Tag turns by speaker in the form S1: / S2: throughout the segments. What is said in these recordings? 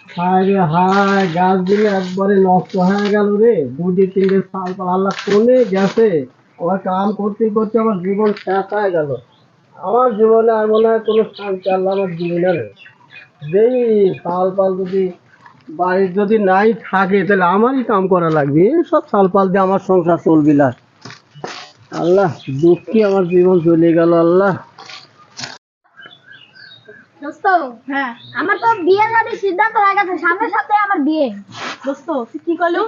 S1: হায় রে হায়, গাছগুলো একবারে নষ্ট হয়ে গেল রে। দুটি তিনটে সাল পাল আল্লাহ কোনে গেছে। আমার কাম করতে করতে আমার জীবন শেষ হয়ে গেল। আমার জীবনে আর মনে হয় কোনো শান্তি আল্লাহ আমার জীবনে নেই। যেই সাল পাল যদি বাড়ির যদি নাই থাকে তাহলে আমারই কাম করা লাগবে। সব সাল পাল দিয়ে আমার সংসার চলবি না। আল্লাহ, দুঃখী আমার জীবন চলে গেল আল্লাহ।
S2: দোস্ত, হ্যাঁ আমার তো বিয়ে শাদীর সিদ্ধান্ত হয়ে গেছে। সামনের সপ্তাহে আমার বিয়ে।
S3: দোস্ত তুই কি করলো?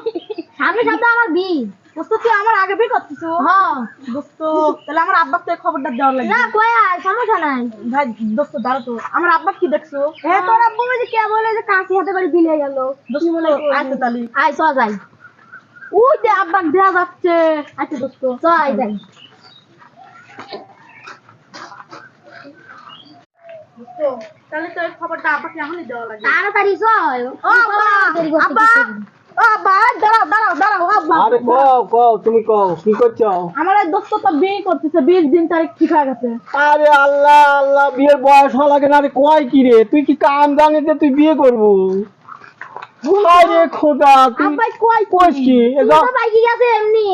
S2: সামনের সপ্তাহে আমার বিয়ে।
S3: দোস্ত তুই আমার আগে বিয়ে করতেছো?
S2: হ্যাঁ।
S3: দোস্ত তাহলে আমার আব্বাকে তো এই খবরটা দেওয়ার লাগবে।
S2: না কই আয়, সমস্যা নাই।
S3: ভাই দোস্ত দাঁড়া তো, আমার আব্বা কি দেখছো?
S2: হ্যাঁ তোর আব্বু যে কে বলে যে কাশি হাতে করে বিলে গেল।
S3: দোস্ত আচ্ছা তাহলে
S2: আয় চ যাই।
S3: ওই যে আব্বা দেয়া যাচ্ছে।
S2: আচ্ছা দোস্ত চ আয় যাই।
S3: দোস্ত তাহলে তো এই খবরটা আব্বাকে এখনই দেওয়া লাগবে।
S2: তাড়াতাড়ি চ।
S3: ও আব্বা, আব্বা, ও আব্বা দাঁড়াও দাঁড়াও দাঁড়াও আব্বা।
S1: আরে কও কও, তুমি কও কি করছো?
S3: আমার এই দোস্ত তো বিয়ে করতেছে, 20 দিন তারিখ ঠিক হয়ে গেছে।
S1: আরে আল্লাহ আল্লাহ, বিয়ের বয়স হওয়া লাগে না রে। কয় কি রে, তুই কি কাম জানিস যে তুই বিয়ে করবো? আরে খোদা, তুই
S3: আব্বাই কই
S1: কইস কি?
S2: তো বাইকি গেছে এমনি।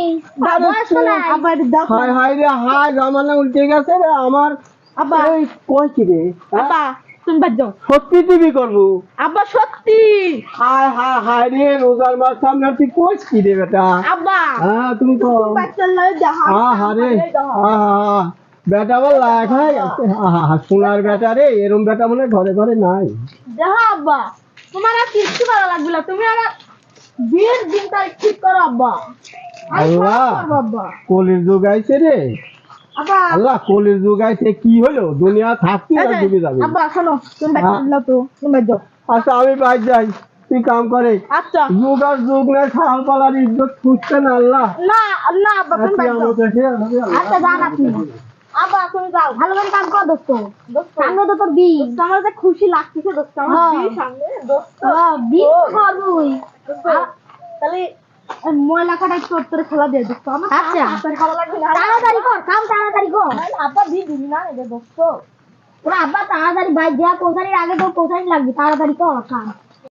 S2: বয়স তো নাই।
S3: আব্বা এটা দাও।
S1: হায় হায় রে হায়, জামানা উল্টে গেছে রে আমার।
S3: আব্বা,
S1: এই কয় কি রে? হ্যাঁ?
S3: আব্বা তুমি বাদ যাও।
S1: সত্যি তুই বিয়ে করবো?
S3: আব্বা সত্যি।
S1: হায় হায় হায় রে, রোজার মাস সামনে, তুই কইস কি রে বেটা?
S3: আব্বা
S1: হ্যাঁ তুমি কও।
S3: বাচ্চার লাগে দেখা।
S1: আহা রে, আহা, বেটা বল লাখ হয়ে গেছে। আহা, সোনার বেটা রে, এরম বেটা মনে হয় ঘরে ঘরে নাই।
S3: দেখো আব্বা, তোমার আর কিচ্ছু ভালো লাগবে না। তুমি আমার বিয়ের দিন তারিখ ঠিক করো আব্বা। আমি সব
S1: আল্লাহ,
S3: করবো আব্বা।
S1: কলির যুগ আইছে রে।
S3: আব্বা,
S1: আল্লাহ, কলির যুগ আইছে, কি হলো? দুনিয়া থাকতে
S3: এই
S1: না
S3: যে,
S1: ডুবে যাবে।
S3: আব্বা শোনো, তুমি
S1: হ্যাঁ।
S3: বাচ্চা তো তুমি বাদ যাও।
S1: আচ্ছা আমি বাইর যাই, তুই কাম করে।
S3: আচ্ছা
S1: যুগ আর যুগ নেই, সাল পালার ইজ্জত খুঁজছে না আল্লাহ।
S3: না না আব্বা তুমি বাদ যাও।
S2: আচ্ছা যান আপনি।
S3: আব্বা তুমি যাও।
S2: ভালো করে কাম কর দোস্ত।
S3: দোস্ত
S2: সামনে তো তোর বিয়ে।
S3: দোস্ত, আমার যে খুশি লাগতেছে দোস্ত, আমার
S2: হ্যাঁ।
S3: বিয়ে সামনে দোস্ত।
S2: বিয়ে করবই।
S3: দোস্ত, তাহলে এই ময়লা কাটা তোর খেলা দিয়ে দোস্ত। আমার
S2: আচ্ছা।
S3: হাতের খেলা লাগবে না।
S2: তাড়াতাড়ি কর, কাম তাড়াতাড়ি কর।
S3: নাহলে আব্বা বিয়ে দিবি না রে দোস্ত।
S2: ওরা আব্বা তাড়াতাড়ি বাইক দেওয়া পৌঁছানির আগে তো পৌঁছানি লাগবে। তাড়াতাড়ি কর কাম।